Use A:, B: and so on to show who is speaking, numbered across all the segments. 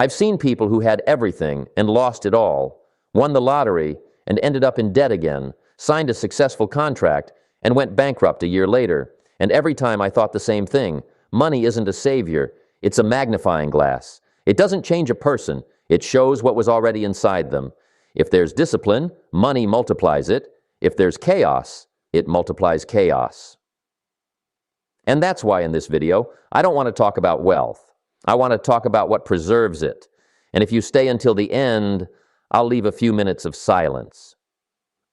A: I've seen people who had everything and lost it all, won the lottery and ended up in debt again, signed a successful contract and went bankrupt a year later. And every time I thought the same thing. Money isn't a savior, it's a magnifying glass. It doesn't change a person, it shows what was already inside them. If there's discipline, money multiplies it. If there's chaos, it multiplies chaos. And that's why in this video, I don't want to talk about wealth. I want to talk about what preserves it. And if you stay until the end, I'll leave a few minutes of silence.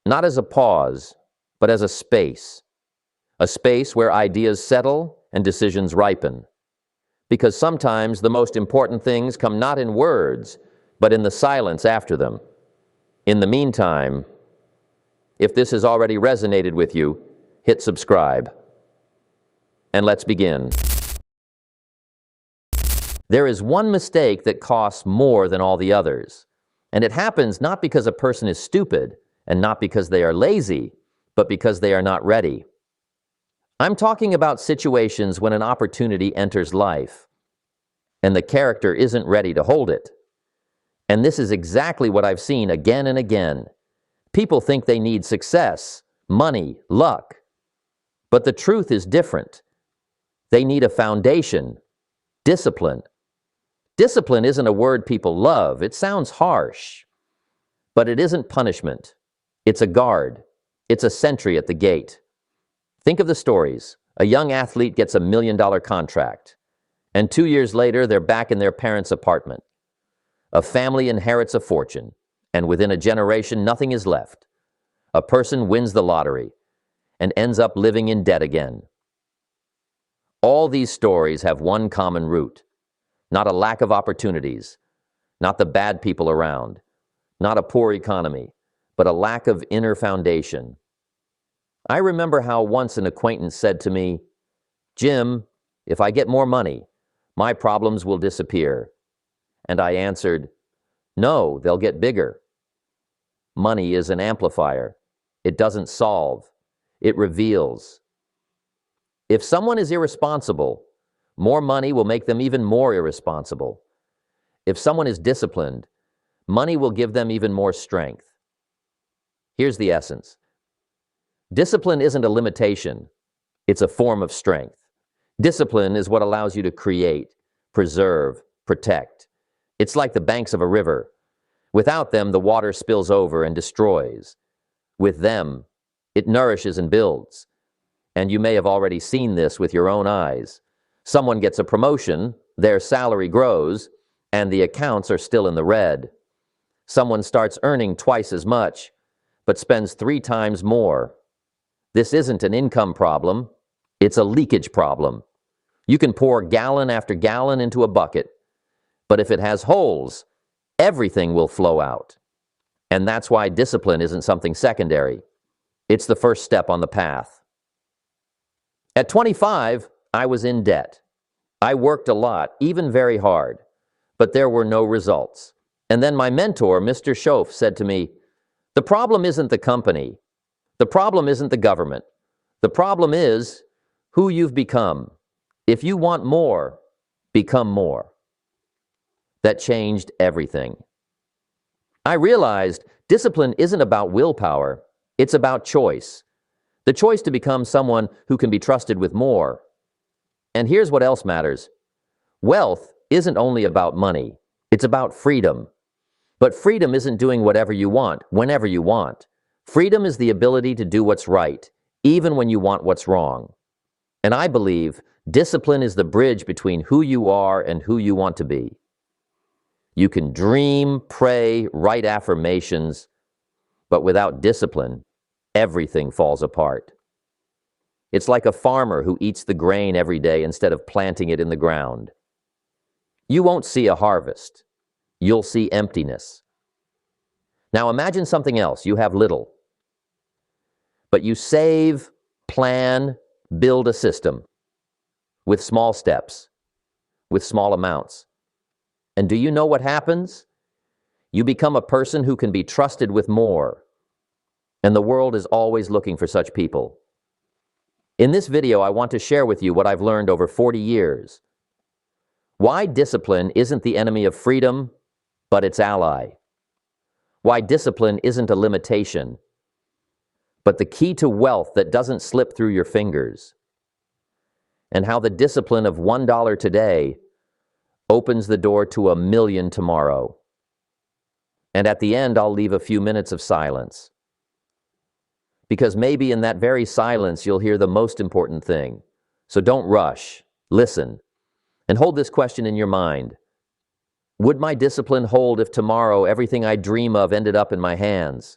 A: Not as a pause, but as a space. A space where ideas settle and decisions ripen. Because sometimes the most important things come not in words, but in the silence after them. In the meantime, if this has already resonated with you, hit subscribe. And let's begin. There is one mistake that costs more than all the others. And it happens not because a person is stupid and not because they are lazy, but because they are not ready. I'm talking about situations when an opportunity enters life and the character isn't ready to hold it. And this is exactly what I've seen again and again. People think they need success, money, luck. But the truth is different. They need a foundation, discipline. Discipline isn't a word people love. It sounds harsh. But it isn't punishment. It's a guard. It's a sentry at the gate. Think of the stories. A young athlete gets $1 million contract, and 2 years later, they're back in their parents' apartment. A family inherits a fortune, and within a generation, nothing is left. A person wins the lottery and ends up living in debt again. All these stories have one common root. Not a lack of opportunities, not the bad people around, not a poor economy, but a lack of inner foundation. I remember how once an acquaintance said to me, "Jim, if I get more money, my problems will disappear." And I answered, "No, they'll get bigger." Money is an amplifier. It doesn't solve. It reveals. If someone is irresponsible, more money will make them even more irresponsible. If someone is disciplined, money will give them even more strength. Here's the essence. Discipline isn't a limitation. It's a form of strength. Discipline is what allows you to create, preserve, protect. It's like the banks of a river. Without them, the water spills over and destroys. With them, it nourishes and builds. And you may have already seen this with your own eyes. Someone gets a promotion, their salary grows, and the accounts are still in the red. Someone starts earning twice as much, but spends 3 times more. This isn't an income problem, it's a leakage problem. You can pour gallon after gallon into a bucket, but if it has holes, everything will flow out. And that's why discipline isn't something secondary. It's the first step on the path. At 25, I was in debt. I worked a lot, even very hard, but there were no results. And then my mentor, Mr. Schoaf, said to me, "The problem isn't the company. The problem isn't the government. The problem is who you've become. If you want more, become more." That changed everything. I realized discipline isn't about willpower. It's about choice. The choice to become someone who can be trusted with more. And here's what else matters. Wealth isn't only about money. It's about freedom. But freedom isn't doing whatever you want, whenever you want. Freedom is the ability to do what's right, even when you want what's wrong. And I believe discipline is the bridge between who you are and who you want to be. You can dream, pray, write affirmations, but without discipline, everything falls apart. It's like a farmer who eats the grain every day instead of planting it in the ground. You won't see a harvest. You'll see emptiness. Now imagine something else. You have little. But you save, plan, build a system with small steps, with small amounts. And do you know what happens? You become a person who can be trusted with more. And the world is always looking for such people. In this video, I want to share with you what I've learned over 40 years. Why discipline isn't the enemy of freedom, but its ally. Why discipline isn't a limitation, but the key to wealth that doesn't slip through your fingers. And how the discipline of $1 today opens the door to $1 million tomorrow. And at the end, I'll leave a few minutes of silence. Because maybe in that very silence, you'll hear the most important thing. So don't rush, listen, and hold this question in your mind. Would my discipline hold if tomorrow everything I dream of ended up in my hands?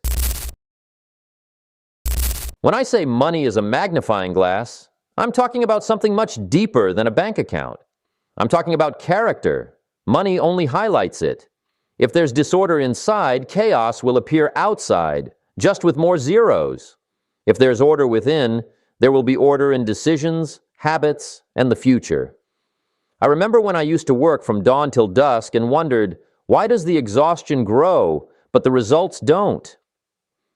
A: When I say money is a magnifying glass, I'm talking about something much deeper than a bank account. I'm talking about character. Money only highlights it. If there's disorder inside, chaos will appear outside, just with more zeros. If there's order within, there will be order in decisions, habits, and the future. I remember when I used to work from dawn till dusk and wondered, why does the exhaustion grow, but the results don't?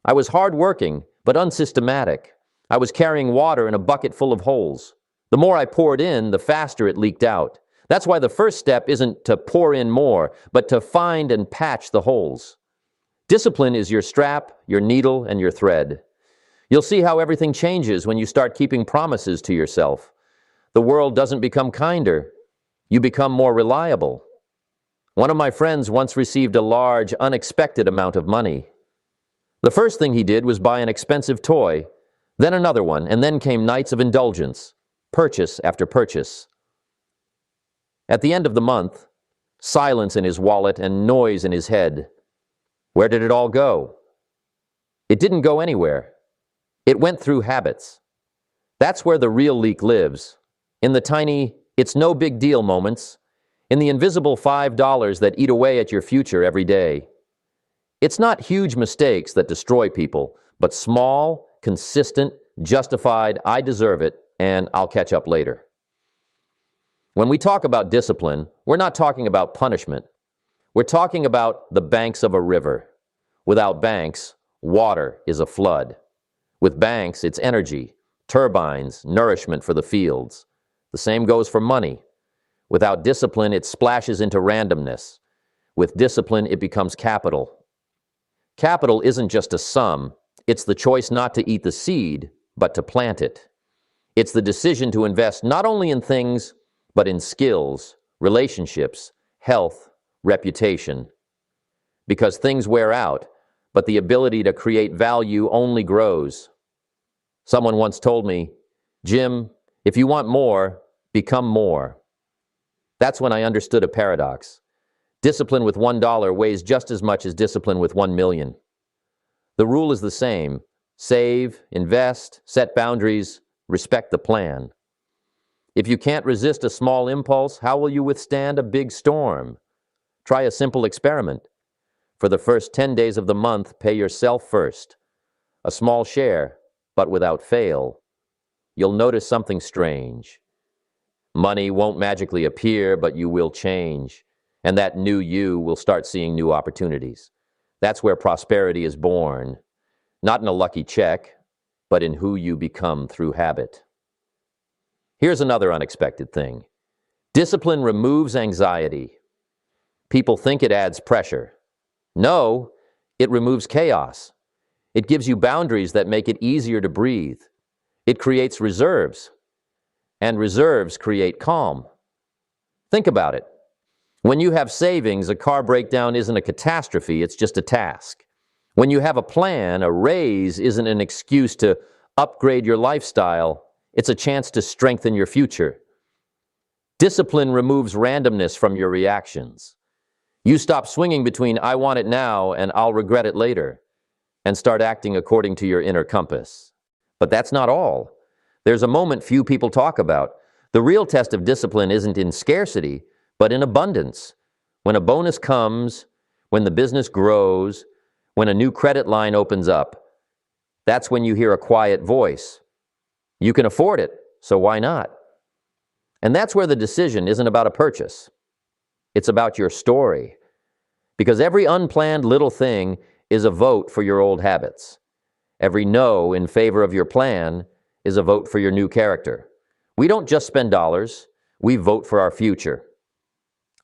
A: I was hardworking, but unsystematic. I was carrying water in a bucket full of holes. The more I poured in, the faster it leaked out. That's why the first step isn't to pour in more, but to find and patch the holes. Discipline is your strap, your needle, and your thread. You'll see how everything changes when you start keeping promises to yourself. The world doesn't become kinder. You become more reliable. One of my friends once received a large, unexpected amount of money. The first thing he did was buy an expensive toy, then another one, and then came nights of indulgence, purchase after purchase. At the end of the month, silence in his wallet and noise in his head. Where did it all go? It didn't go anywhere. It went through habits. That's where the real leak lives, in the tiny, it's no big deal moments, in the invisible $5 that eat away at your future every day. It's not huge mistakes that destroy people, but small, consistent, justified, I deserve it, and I'll catch up later. When we talk about discipline, we're not talking about punishment. We're talking about the banks of a river. Without banks, water is a flood. With banks, it's energy, turbines, nourishment for the fields. The same goes for money. Without discipline, it splashes into randomness. With discipline, it becomes capital. Capital isn't just a sum. It's the choice not to eat the seed, but to plant it. It's the decision to invest not only in things, but in skills, relationships, health, reputation. Because things wear out, but the ability to create value only grows. Someone once told me, Jim, if you want more, become more. That's when I understood a paradox. Discipline with $1 weighs just as much as discipline with 1 million. The rule is the same. Save, invest, set boundaries, respect the plan. If you can't resist a small impulse, how will you withstand a big storm? Try a simple experiment. For the first 10 days of the month, pay yourself first. A small share, but without fail. You'll notice something strange. Money won't magically appear, but you will change. And that new you will start seeing new opportunities. That's where prosperity is born. Not in a lucky check, but in who you become through habit. Here's another unexpected thing. Discipline removes anxiety. People think it adds pressure. No, it removes chaos. It gives you boundaries that make it easier to breathe. It creates reserves. And reserves create calm. Think about it. When you have savings, a car breakdown isn't a catastrophe, it's just a task. When you have a plan, a raise isn't an excuse to upgrade your lifestyle, it's a chance to strengthen your future. Discipline removes randomness from your reactions. You stop swinging between I want it now and I'll regret it later, and start acting according to your inner compass. But that's not all. There's a moment few people talk about. The real test of discipline isn't in scarcity, but in abundance. When a bonus comes, when the business grows, when a new credit line opens up, that's when you hear a quiet voice. You can afford it, so why not? And that's where the decision isn't about a purchase. It's about your story. Because every unplanned little thing is a vote for your old habits. Every no in favor of your plan is a vote for your new character. We don't just spend dollars, we vote for our future.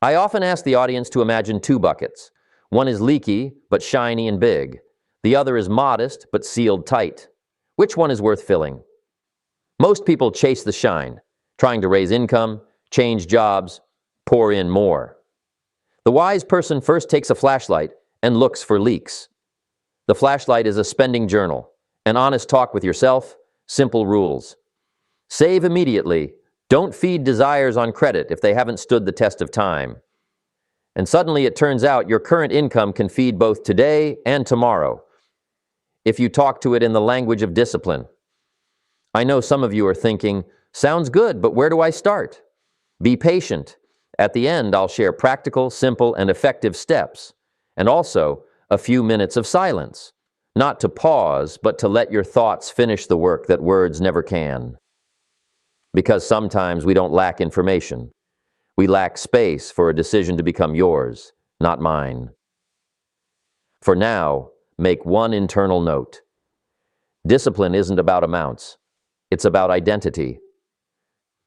A: I often ask the audience to imagine two buckets. One is leaky, but shiny and big. The other is modest, but sealed tight. Which one is worth filling? Most people chase the shine, trying to raise income, change jobs, pour in more. The wise person first takes a flashlight and looks for leaks. The flashlight is a spending journal, an honest talk with yourself, simple rules. Save immediately. Don't feed desires on credit if they haven't stood the test of time. And suddenly it turns out your current income can feed both today and tomorrow, if you talk to it in the language of discipline. I know some of you are thinking, sounds good, but where do I start? Be patient. At the end, I'll share practical, simple, and effective steps, and also a few minutes of silence, not to pause, but to let your thoughts finish the work that words never can. Because sometimes we don't lack information. We lack space for a decision to become yours, not mine. For now, make one internal note. Discipline isn't about amounts. It's about identity.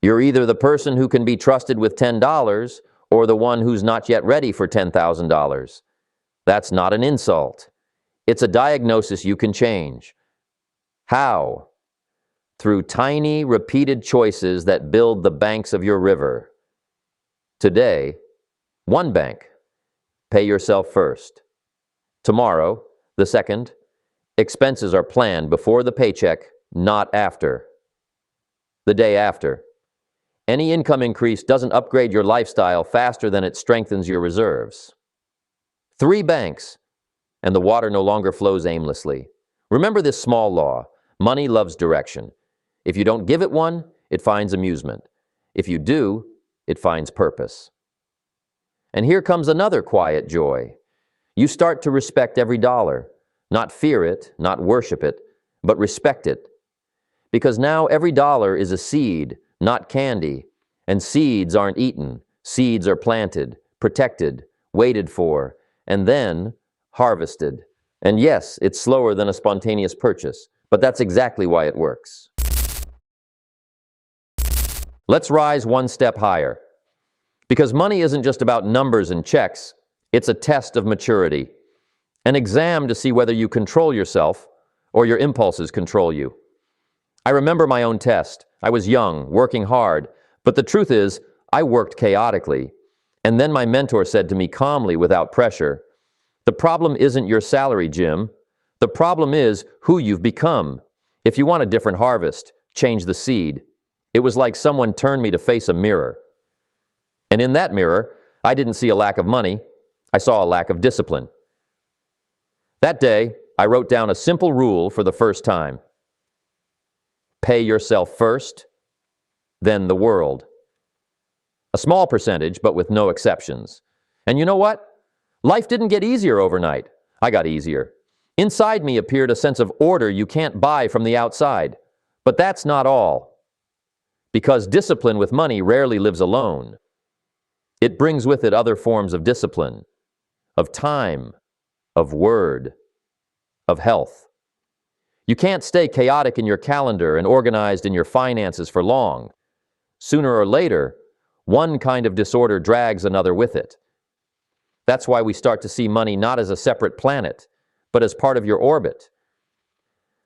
A: You're either the person who can be trusted with $10 or the one who's not yet ready for $10,000. That's not an insult. It's a diagnosis you can change. How? Through tiny, repeated choices that build the banks of your river. Today, one bank. Pay yourself first. Tomorrow, the second. Expenses are planned before the paycheck, not after. The day after. Any income increase doesn't upgrade your lifestyle faster than it strengthens your reserves. 3 banks, and the water no longer flows aimlessly. Remember this small law. Money loves direction. If you don't give it one, it finds amusement. If you do, it finds purpose. And here comes another quiet joy. You start to respect every dollar. Not fear it, not worship it, but respect it. Because now every dollar is a seed, not candy. And seeds aren't eaten. Seeds are planted, protected, waited for, and then harvested. And yes, it's slower than a spontaneous purchase, but that's exactly why it works. Let's rise one step higher. Because money isn't just about numbers and checks, it's a test of maturity. An exam to see whether you control yourself or your impulses control you. I remember my own test. I was young, working hard, but the truth is, I worked chaotically. And then my mentor said to me calmly, without pressure, "The problem isn't your salary, Jim. The problem is who you've become. If you want a different harvest, change the seed." It was like someone turned me to face a mirror. And in that mirror, I didn't see a lack of money. I saw a lack of discipline. That day, I wrote down a simple rule for the first time. Pay yourself first, then the world. A small percentage, but with no exceptions. And you know what? Life didn't get easier overnight. I got easier. Inside me appeared a sense of order you can't buy from the outside. But that's not all. Because discipline with money rarely lives alone. It brings with it other forms of discipline, of time, of word, of health. You can't stay chaotic in your calendar and organized in your finances for long. Sooner or later, one kind of disorder drags another with it. That's why we start to see money not as a separate planet, but as part of your orbit.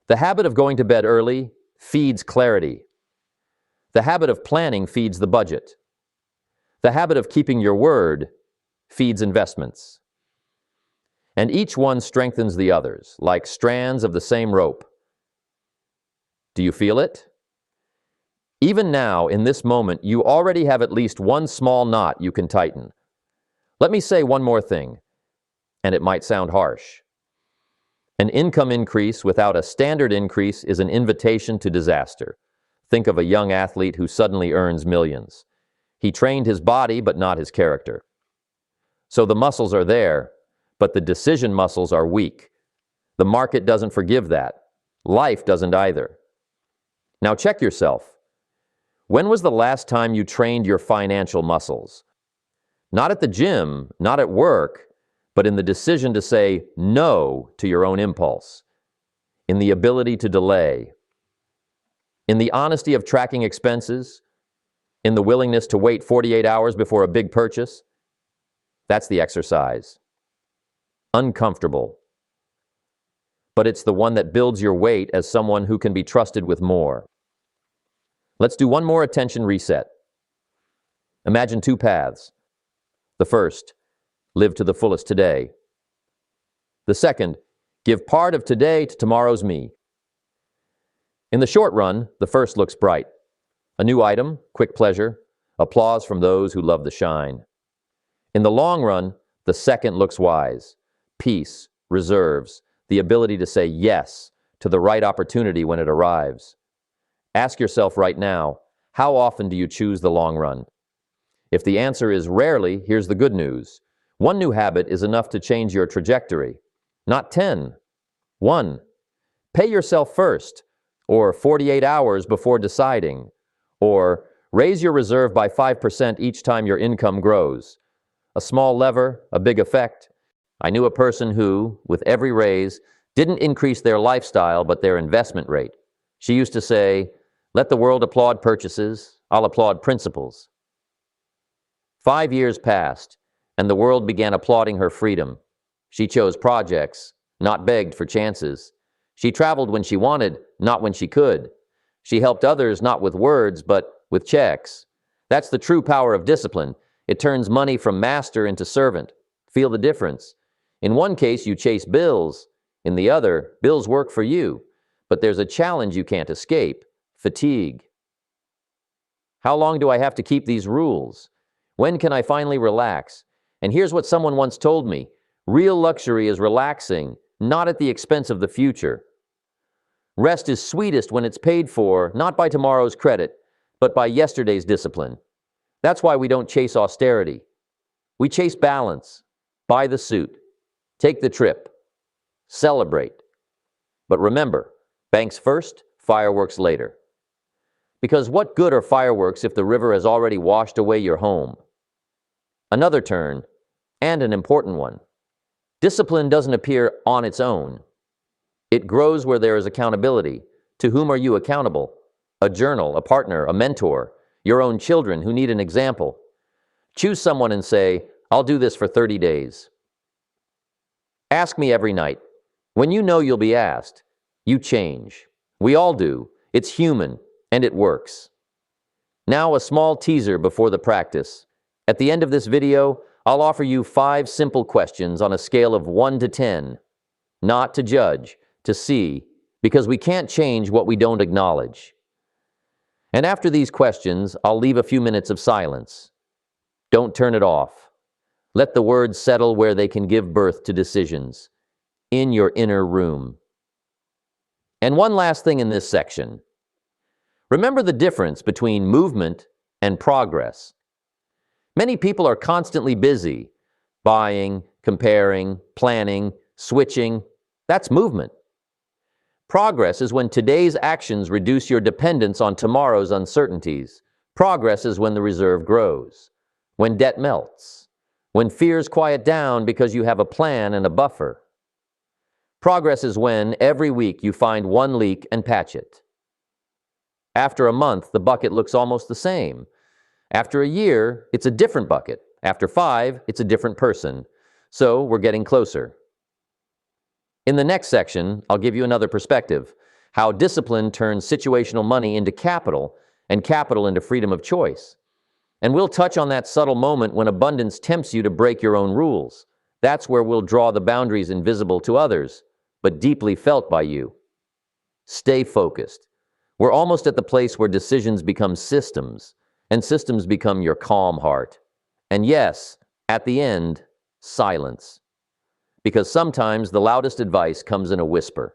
A: The habit of going to bed early feeds clarity. The habit of planning feeds the budget. The habit of keeping your word feeds investments. And each one strengthens the others, like strands of the same rope. Do you feel it? Even now, in this moment, you already have at least one small knot you can tighten. Let me say one more thing, and it might sound harsh. An income increase without a standard increase is an invitation to disaster. Think of a young athlete who suddenly earns millions. He trained his body, but not his character. So the muscles are there, but the decision muscles are weak. The market doesn't forgive that. Life doesn't either. Now check yourself. When was the last time you trained your financial muscles? Not at the gym, not at work, but in the decision to say no to your own impulse, in the ability to delay, in the honesty of tracking expenses, in the willingness to wait 48 hours before a big purchase, That's the exercise. Uncomfortable. But it's the one that builds your weight as someone who can be trusted with more. Let's do one more attention reset. Imagine two paths. The first, live to the fullest today. The second, give part of today to tomorrow's me. In the short run, the first looks bright. A new item, quick pleasure, applause from those who love the shine. In the long run, the second looks wise. Peace, reserves, the ability to say yes to the right opportunity when it arrives. Ask yourself right now, how often do you choose the long run? If the answer is rarely, here's the good news. One new habit is enough to change your trajectory. Not 10. 1. Pay yourself first, or 48 hours before deciding, or raise your reserve by 5% each time your income grows. A small lever, a big effect. I knew a person who, with every raise, didn't increase their lifestyle but their investment rate. She used to say, "Let the world applaud purchases, I'll applaud principles." 5 years passed, and the world began applauding her freedom. She chose projects, not begged for chances. She traveled when she wanted, not when she could. She helped others not with words, but with checks. That's the true power of discipline. It turns money from master into servant. Feel the difference. In one case, you chase bills. In the other, bills work for you. But there's a challenge you can't escape: fatigue. How long do I have to keep these rules? When can I finally relax? And here's what someone once told me: real luxury is relaxing, not at the expense of the future. Rest is sweetest when it's paid for, not by tomorrow's credit, but by yesterday's discipline. That's why we don't chase austerity. We chase balance. Buy the suit. Take the trip. Celebrate. But remember, banks first, fireworks later. Because what good are fireworks if the river has already washed away your home? Another turn, and an important one. Discipline doesn't appear on its own. It grows where there is accountability. To whom are you accountable? A journal, a partner, a mentor, your own children who need an example. Choose someone and say, "I'll do this for 30 days. Ask me every night. When you know you'll be asked, you change. We all do. It's human, and it works. Now a small teaser before the practice. At the end of this video, I'll offer you 5 simple questions on a scale of 1 to 10. Not to judge, to see, because we can't change what we don't acknowledge. And after these questions, I'll leave a few minutes of silence. Don't turn it off. Let the words settle where they can give birth to decisions, in your inner room. And one last thing in this section. Remember the difference between movement and progress. Many people are constantly busy, buying, comparing, planning, switching. That's movement. Progress is when today's actions reduce your dependence on tomorrow's uncertainties. Progress is when the reserve grows, when debt melts, when fears quiet down because you have a plan and a buffer. Progress is when, every week, you find one leak and patch it. After a month, the bucket looks almost the same. After a year, it's a different bucket. After 5, it's a different person. So we're getting closer. In the next section, I'll give you another perspective: how discipline turns situational money into capital and capital into freedom of choice. And we'll touch on that subtle moment when abundance tempts you to break your own rules. That's where we'll draw the boundaries invisible to others, but deeply felt by you. Stay focused. We're almost at the place where decisions become systems, and systems become your calm heart. And yes, at the end, silence. Because sometimes the loudest advice comes in a whisper.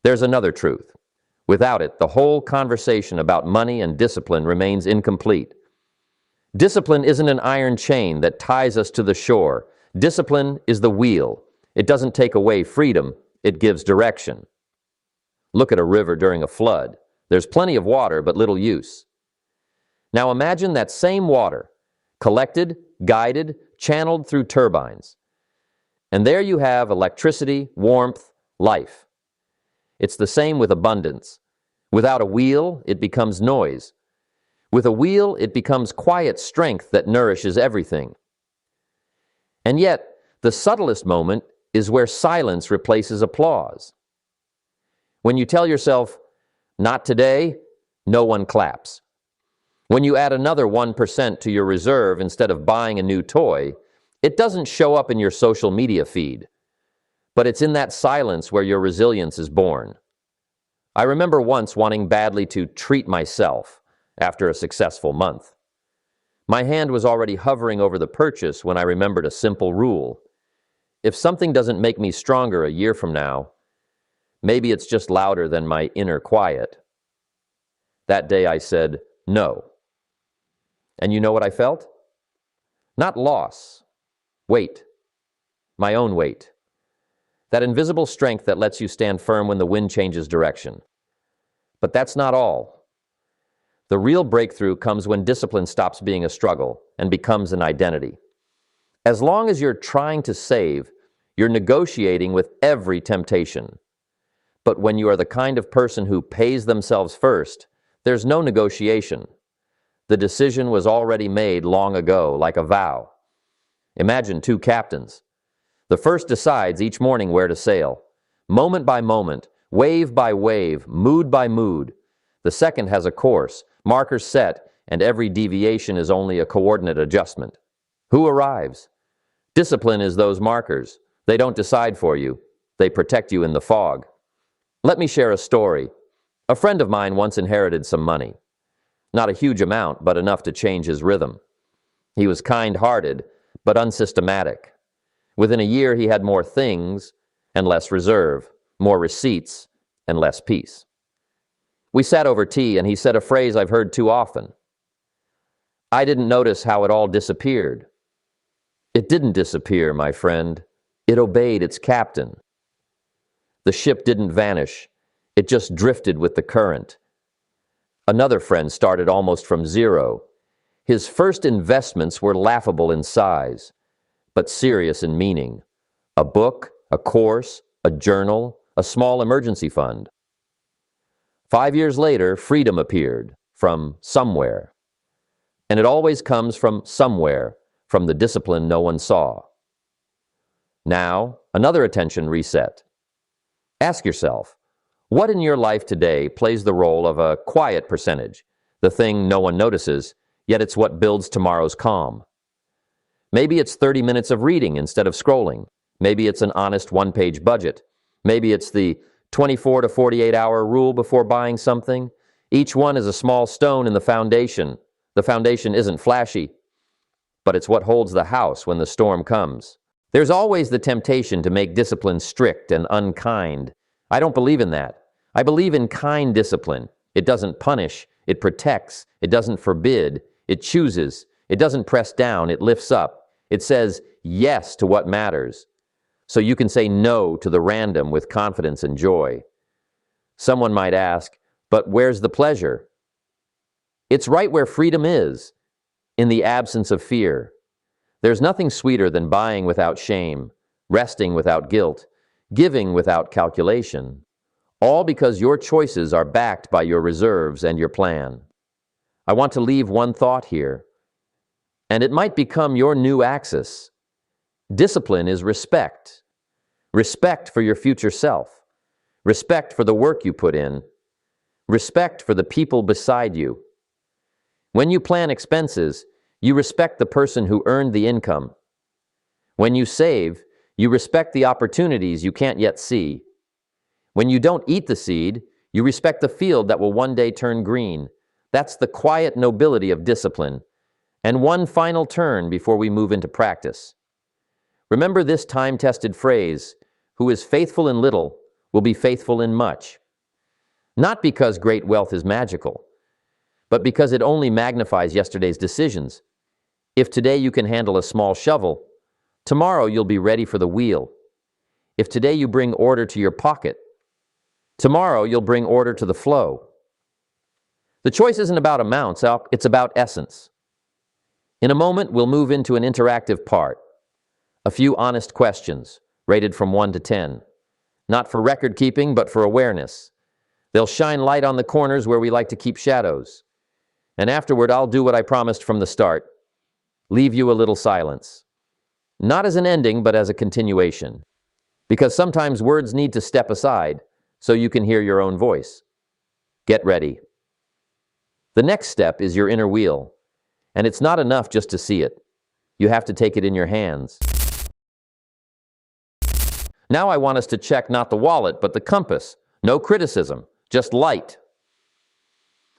A: There's another truth. Without it, the whole conversation about money and discipline remains incomplete. Discipline isn't an iron chain that ties us to the shore. Discipline is the wheel. It doesn't take away freedom, it gives direction. Look at a river during a flood. There's plenty of water, but little use. Now imagine that same water, collected, guided, channeled through turbines. And there you have electricity, warmth, life. It's the same with abundance. Without a wheel, it becomes noise. With a wheel, it becomes quiet strength that nourishes everything. And yet, the subtlest moment is where silence replaces applause. When you tell yourself, "Not today," no one claps. When you add another 1% to your reserve instead of buying a new toy, it doesn't show up in your social media feed. But it's in that silence where your resilience is born. I remember once wanting badly to treat myself after a successful month. My hand was already hovering over the purchase when I remembered a simple rule. If something doesn't make me stronger a year from now, maybe it's just louder than my inner quiet. That day I said, no. And you know what I felt? Not loss. Weight. My own weight. That invisible strength that lets you stand firm when the wind changes direction. But that's not all. The real breakthrough comes when discipline stops being a struggle and becomes an identity. As long as you're trying to save, you're negotiating with every temptation. But when you are the kind of person who pays themselves first, there's no negotiation. The decision was already made long ago, like a vow. Imagine two captains. The first decides each morning where to sail, moment by moment, wave by wave, mood by mood. The second has a course, markers set, and every deviation is only a coordinate adjustment. Who arrives? Discipline is those markers. They don't decide for you. They protect you in the fog. Let me share a story. A friend of mine once inherited some money. Not a huge amount, but enough to change his rhythm. He was kind-hearted, but unsystematic. Within a year, he had more things and less reserve, more receipts and less peace. We sat over tea, and he said a phrase I've heard too often. I didn't notice how it all disappeared. It didn't disappear, my friend. It obeyed its captain. The ship didn't vanish. It just drifted with the current. Another friend started almost from zero. His first investments were laughable in size, but serious in meaning. A book, a course, a journal, a small emergency fund. 5 years later, freedom appeared from somewhere. And it always comes from somewhere, from the discipline no one saw. Now, another attention reset. Ask yourself, what in your life today plays the role of a quiet percentage, the thing no one notices, yet it's what builds tomorrow's calm? Maybe it's 30 minutes of reading instead of scrolling. Maybe it's an honest one-page budget. Maybe it's the 24 to 48-hour rule before buying something. Each one is a small stone in the foundation. The foundation isn't flashy, but it's what holds the house when the storm comes. There's always the temptation to make discipline strict and unkind. I don't believe in that. I believe in kind discipline. It doesn't punish, it protects, it doesn't forbid, it chooses, it doesn't press down, it lifts up. It says yes to what matters, so you can say no to the random with confidence and joy. Someone might ask, but where's the pleasure? It's right where freedom is, in the absence of fear. There's nothing sweeter than buying without shame, resting without guilt, giving without calculation, all because your choices are backed by your reserves and your plan. I want to leave one thought here, and it might become your new axis. Discipline is respect. Respect for your future self. Respect for the work you put in. Respect for the people beside you. When you plan expenses, you respect the person who earned the income. When you save, you respect the opportunities you can't yet see. When you don't eat the seed, you respect the field that will one day turn green. That's the quiet nobility of discipline. And one final turn before we move into practice. Remember this time-tested phrase, who is faithful in little will be faithful in much. Not because great wealth is magical, but because it only magnifies yesterday's decisions. If today you can handle a small shovel, tomorrow you'll be ready for the wheel. If today you bring order to your pocket, tomorrow you'll bring order to the flow. The choice isn't about amounts, it's about essence. In a moment, we'll move into an interactive part. A few honest questions, rated from 1 to 10. Not for record keeping, but for awareness. They'll shine light on the corners where we like to keep shadows. And afterward, I'll do what I promised from the start. Leave you a little silence. Not as an ending, but as a continuation. Because sometimes words need to step aside so you can hear your own voice. Get ready. The next step is your inner wheel. And it's not enough just to see it. You have to take it in your hands. Now I want us to check not the wallet, but the compass. No criticism, just light.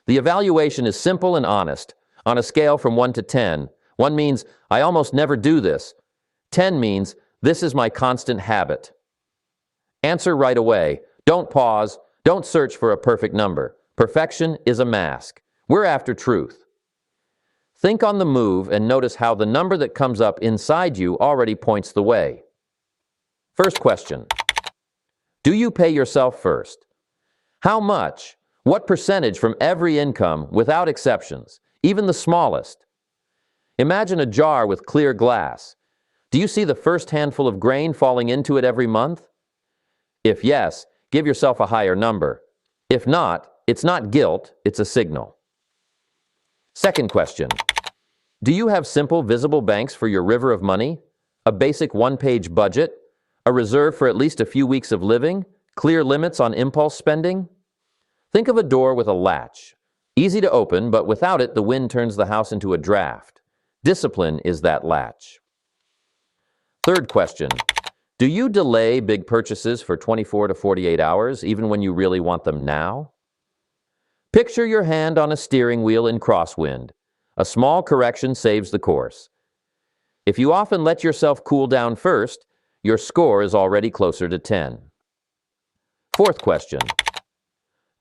A: The evaluation is simple and honest. On a scale from 1 to 10, 1 means, I almost never do this. 10 means, this is my constant habit. Answer right away. Don't pause. Don't search for a perfect number. Perfection is a mask. We're after truth. Think on the move and notice how the number that comes up inside you already points the way. First question. Do you pay yourself first? How much? What percentage from every income, without exceptions, even the smallest? Imagine a jar with clear glass. Do you see the first handful of grain falling into it every month? If yes, give yourself a higher number. If not, it's not guilt, it's a signal. Second question. Do you have simple, visible banks for your river of money? A basic one-page budget? A reserve for at least a few weeks of living? Clear limits on impulse spending? Think of a door with a latch. Easy to open, but without it, the wind turns the house into a draft. Discipline is that latch. Third question. Do you delay big purchases for 24 to 48 hours, even when you really want them now? Picture your hand on a steering wheel in crosswind. A small correction saves the course. If you often let yourself cool down first, your score is already closer to 10. Fourth question.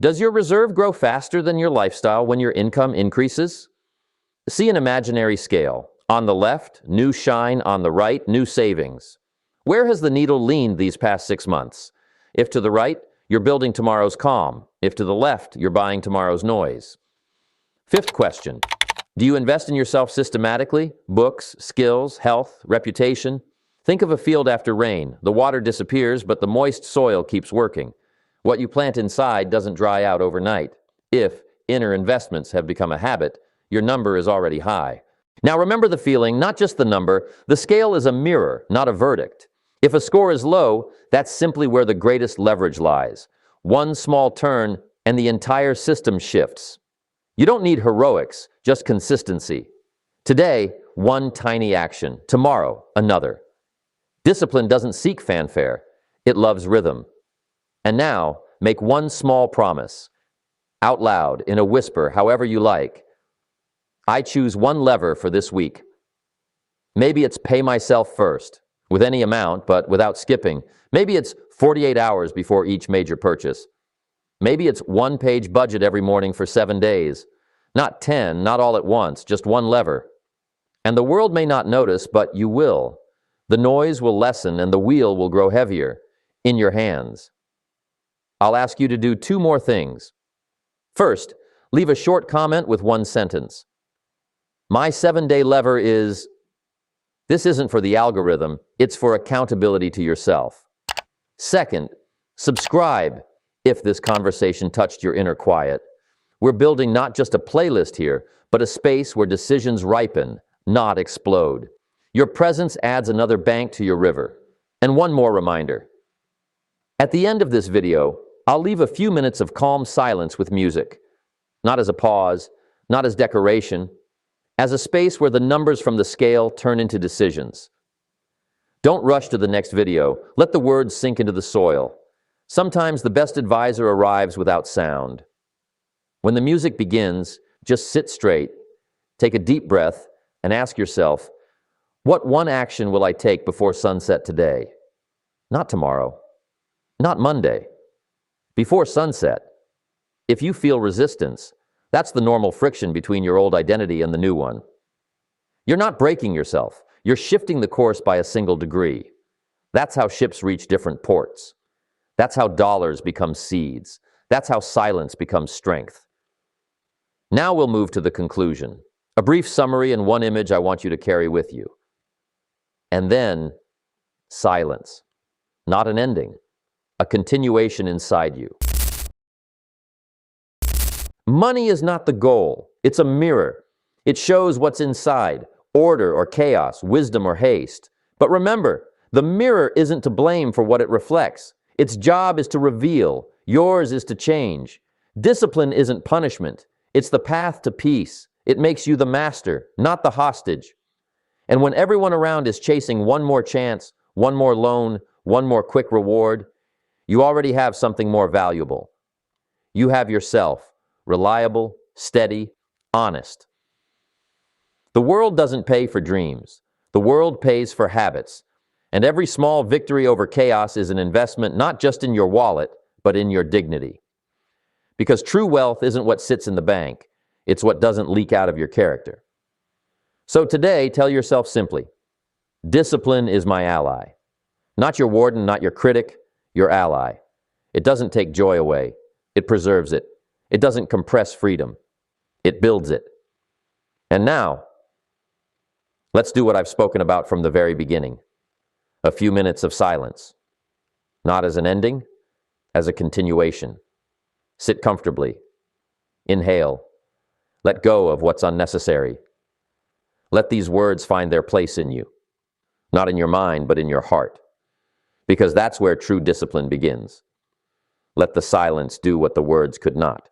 A: Does your reserve grow faster than your lifestyle when your income increases? See an imaginary scale. On the left, new shine. On the right, new savings. Where has the needle leaned these past 6 months? If to the right, you're building tomorrow's calm. If to the left, you're buying tomorrow's noise. Fifth question. Do you invest in yourself systematically? Books, skills, health, reputation? Think of a field after rain. The water disappears, but the moist soil keeps working. What you plant inside doesn't dry out overnight. If inner investments have become a habit, your number is already high. Now remember the feeling, not just the number. The scale is a mirror, not a verdict. If a score is low, that's simply where the greatest leverage lies. One small turn and the entire system shifts. You don't need heroics, just consistency. Today, one tiny action. Tomorrow, another. Discipline doesn't seek fanfare. It loves rhythm. And now, make one small promise. Out loud, in a whisper, however you like. I choose one lever for this week. Maybe it's pay myself first, with any amount, but without skipping. Maybe it's 48 hours before each major purchase. Maybe it's one-page budget every morning for 7 days. Not 10, not all at once, just one lever. And the world may not notice, but you will. The noise will lessen and the wheel will grow heavier in your hands. I'll ask you to do 2 more things. First, leave a short comment with 1 sentence. My 7-day lever is... This isn't for the algorithm, it's for accountability to yourself. Second, subscribe if this conversation touched your inner quiet. We're building not just a playlist here, but a space where decisions ripen, not explode. Your presence adds another bank to your river. And one more reminder. At the end of this video, I'll leave a few minutes of calm silence with music. Not as a pause, not as decoration, as a space where the numbers from the scale turn into decisions. Don't rush to the next video. Let the words sink into the soil. Sometimes the best advisor arrives without sound. When the music begins, just sit straight, take a deep breath, and ask yourself, what one action will I take before sunset today? Not tomorrow. Not Monday. Before sunset. If you feel resistance, that's the normal friction between your old identity and the new one. You're not breaking yourself. You're shifting the course by a single degree. That's how ships reach different ports. That's how dollars become seeds. That's how silence becomes strength. Now we'll move to the conclusion. A brief summary and one image I want you to carry with you. And then, silence. Not an ending. A continuation inside you. Money is not the goal. It's a mirror. It shows what's inside, order or chaos, wisdom or haste. But remember, the mirror isn't to blame for what it reflects. Its job is to reveal. Yours is to change. Discipline isn't punishment. It's the path to peace. It makes you the master, not the hostage. And when everyone around is chasing one more chance, one more loan, one more quick reward, you already have something more valuable. You have yourself, reliable, steady, honest. The world doesn't pay for dreams. The world pays for habits. And every small victory over chaos is an investment not just in your wallet, but in your dignity. Because true wealth isn't what sits in the bank. It's what doesn't leak out of your character. So today, tell yourself simply, discipline is my ally. Not your warden, not your critic, your ally. It doesn't take joy away. It preserves it. It doesn't compress freedom. It builds it. And now, let's do what I've spoken about from the very beginning. A few minutes of silence. Not as an ending, as a continuation. Sit comfortably. Inhale. Let go of what's unnecessary. Let these words find their place in you. Not in your mind, but in your heart. Because that's where true discipline begins. Let the silence do what the words could not.